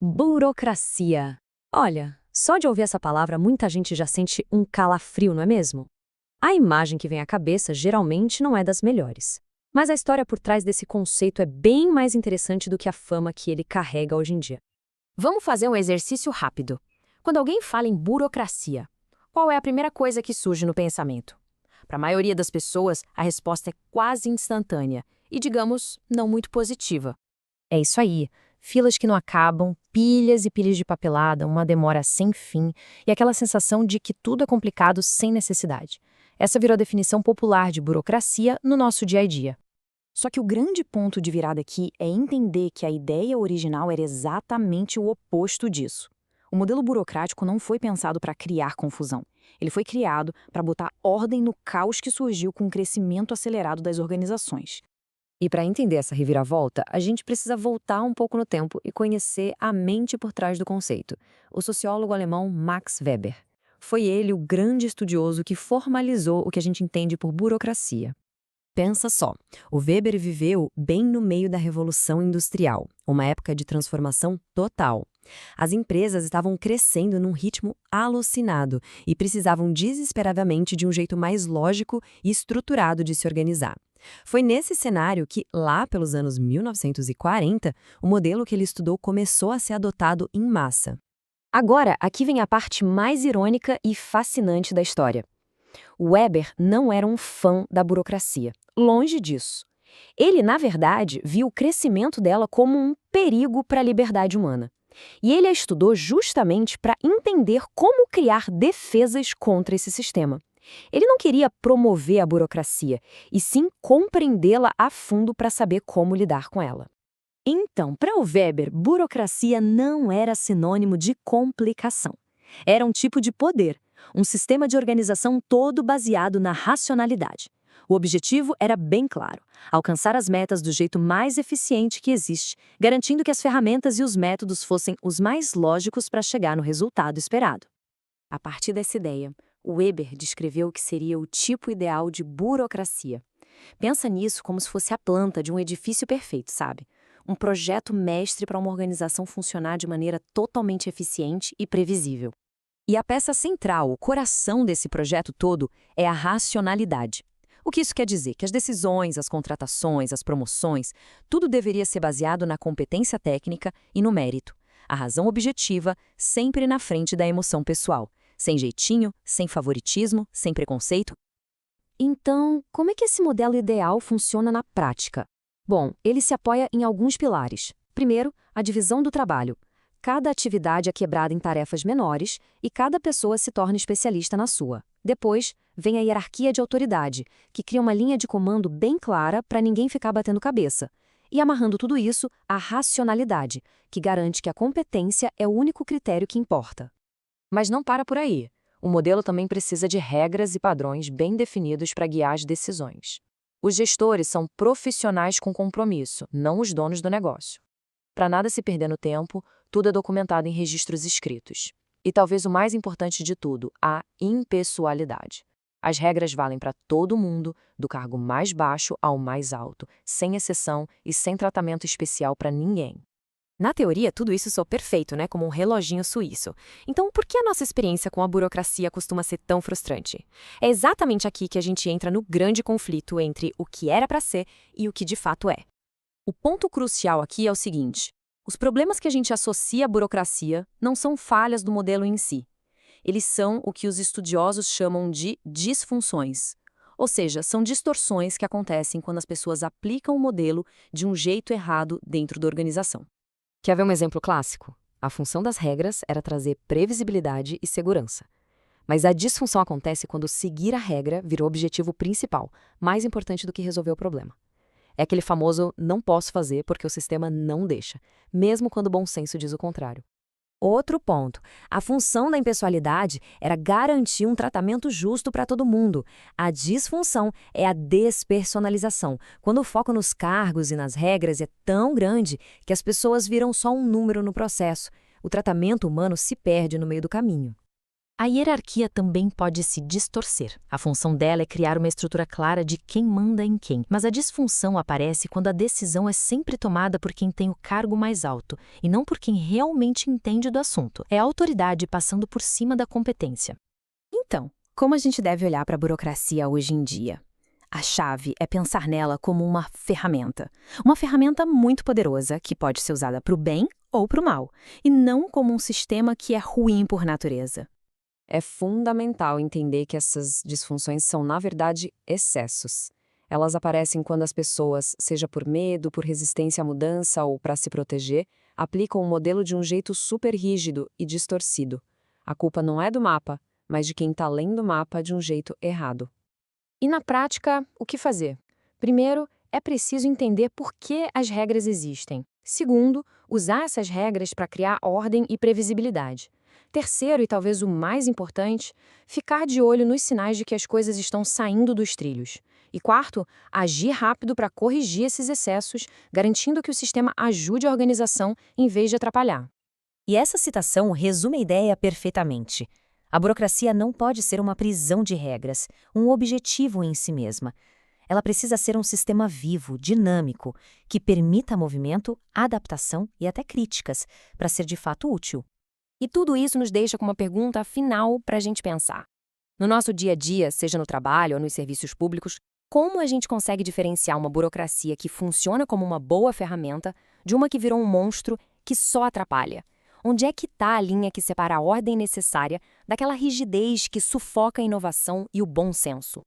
Burocracia. Olha, só de ouvir essa palavra muita gente já sente um calafrio, não é mesmo? A imagem que vem à cabeça geralmente não é das melhores. Mas a história por trás desse conceito é bem mais interessante do que a fama que ele carrega hoje em dia. Vamos fazer um exercício rápido. Quando alguém fala em burocracia, qual é a primeira coisa que surge no pensamento? Para a maioria das pessoas, a resposta é quase instantânea e, digamos, não muito positiva. É isso aí. Filas que não acabam, pilhas e pilhas de papelada, uma demora sem fim e aquela sensação de que tudo é complicado sem necessidade. Essa virou a definição popular de burocracia no nosso dia a dia. Só que o grande ponto de virada aqui é entender que a ideia original era exatamente o oposto disso. O modelo burocrático não foi pensado para criar confusão. Ele foi criado para botar ordem no caos que surgiu com o crescimento acelerado das organizações. E para entender essa reviravolta, a gente precisa voltar um pouco no tempo e conhecer a mente por trás do conceito, o sociólogo alemão Max Weber. Foi ele o grande estudioso que formalizou o que a gente entende por burocracia. Pensa só, o Weber viveu bem no meio da Revolução Industrial, uma época de transformação total. As empresas estavam crescendo num ritmo alucinado e precisavam desesperadamente de um jeito mais lógico e estruturado de se organizar. Foi nesse cenário que, lá pelos anos 1940, o modelo que ele estudou começou a ser adotado em massa. Agora, aqui vem a parte mais irônica e fascinante da história. Weber não era um fã da burocracia, longe disso. Ele, na verdade, viu o crescimento dela como um perigo para a liberdade humana. E ele a estudou justamente para entender como criar defesas contra esse sistema. Ele não queria promover a burocracia, e sim compreendê-la a fundo para saber como lidar com ela. Então, para o Weber, burocracia não era sinônimo de complicação. Era um tipo de poder, um sistema de organização todo baseado na racionalidade. O objetivo era bem claro: alcançar as metas do jeito mais eficiente que existe, garantindo que as ferramentas e os métodos fossem os mais lógicos para chegar no resultado esperado. A partir dessa ideia, Weber descreveu o que seria o tipo ideal de burocracia. Pensa nisso como se fosse a planta de um edifício perfeito, sabe? Um projeto mestre para uma organização funcionar de maneira totalmente eficiente e previsível. E a peça central, o coração desse projeto todo, é a racionalidade. O que isso quer dizer? Que as decisões, as contratações, as promoções, tudo deveria ser baseado na competência técnica e no mérito. A razão objetiva, sempre na frente da emoção pessoal. Sem jeitinho, sem favoritismo, sem preconceito. Então, como é que esse modelo ideal funciona na prática? Bom, ele se apoia em alguns pilares. Primeiro, a divisão do trabalho. Cada atividade é quebrada em tarefas menores e cada pessoa se torna especialista na sua. Depois, vem a hierarquia de autoridade, que cria uma linha de comando bem clara para ninguém ficar batendo cabeça. E amarrando tudo isso, a racionalidade, que garante que a competência é o único critério que importa. Mas não para por aí. O modelo também precisa de regras e padrões bem definidos para guiar as decisões. Os gestores são profissionais com compromisso, não os donos do negócio. Para nada se perder no tempo, tudo é documentado em registros escritos. E talvez o mais importante de tudo, a impessoalidade. As regras valem para todo mundo, do cargo mais baixo ao mais alto, sem exceção e sem tratamento especial para ninguém. Na teoria, tudo isso soa perfeito, né? Como um reloginho suíço. Então, por que a nossa experiência com a burocracia costuma ser tão frustrante? É exatamente aqui que a gente entra no grande conflito entre o que era para ser e o que de fato é. O ponto crucial aqui é o seguinte: os problemas que a gente associa à burocracia não são falhas do modelo em si. Eles são o que os estudiosos chamam de disfunções. Ou seja, são distorções que acontecem quando as pessoas aplicam o modelo de um jeito errado dentro da organização. Quer ver um exemplo clássico? A função das regras era trazer previsibilidade e segurança. Mas a disfunção acontece quando seguir a regra virou o objetivo principal, mais importante do que resolver o problema. É aquele famoso não posso fazer porque o sistema não deixa, mesmo quando o bom senso diz o contrário. Outro ponto, a função da impessoalidade era garantir um tratamento justo para todo mundo. A disfunção é a despersonalização, quando o foco nos cargos e nas regras é tão grande que as pessoas viram só um número no processo. O tratamento humano se perde no meio do caminho. A hierarquia também pode se distorcer. A função dela é criar uma estrutura clara de quem manda em quem, mas a disfunção aparece quando a decisão é sempre tomada por quem tem o cargo mais alto e não por quem realmente entende do assunto. É a autoridade passando por cima da competência. Então, como a gente deve olhar para a burocracia hoje em dia? A chave é pensar nela como uma ferramenta. Uma ferramenta muito poderosa que pode ser usada para o bem ou para o mal, e não como um sistema que é ruim por natureza. É fundamental entender que essas disfunções são, na verdade, excessos. Elas aparecem quando as pessoas, seja por medo, por resistência à mudança ou para se proteger, aplicam o modelo de um jeito super rígido e distorcido. A culpa não é do mapa, mas de quem está lendo o mapa de um jeito errado. E na prática, o que fazer? Primeiro, é preciso entender por que as regras existem. Segundo, usar essas regras para criar ordem e previsibilidade. Terceiro, e talvez o mais importante, ficar de olho nos sinais de que as coisas estão saindo dos trilhos. E quarto, agir rápido para corrigir esses excessos, garantindo que o sistema ajude a organização em vez de atrapalhar. E essa citação resume a ideia perfeitamente. A burocracia não pode ser uma prisão de regras, um objetivo em si mesma. Ela precisa ser um sistema vivo, dinâmico, que permita movimento, adaptação e até críticas, para ser de fato útil. E tudo isso nos deixa com uma pergunta final para a gente pensar. No nosso dia a dia, seja no trabalho ou nos serviços públicos, como a gente consegue diferenciar uma burocracia que funciona como uma boa ferramenta de uma que virou um monstro que só atrapalha? Onde é que está a linha que separa a ordem necessária daquela rigidez que sufoca a inovação e o bom senso?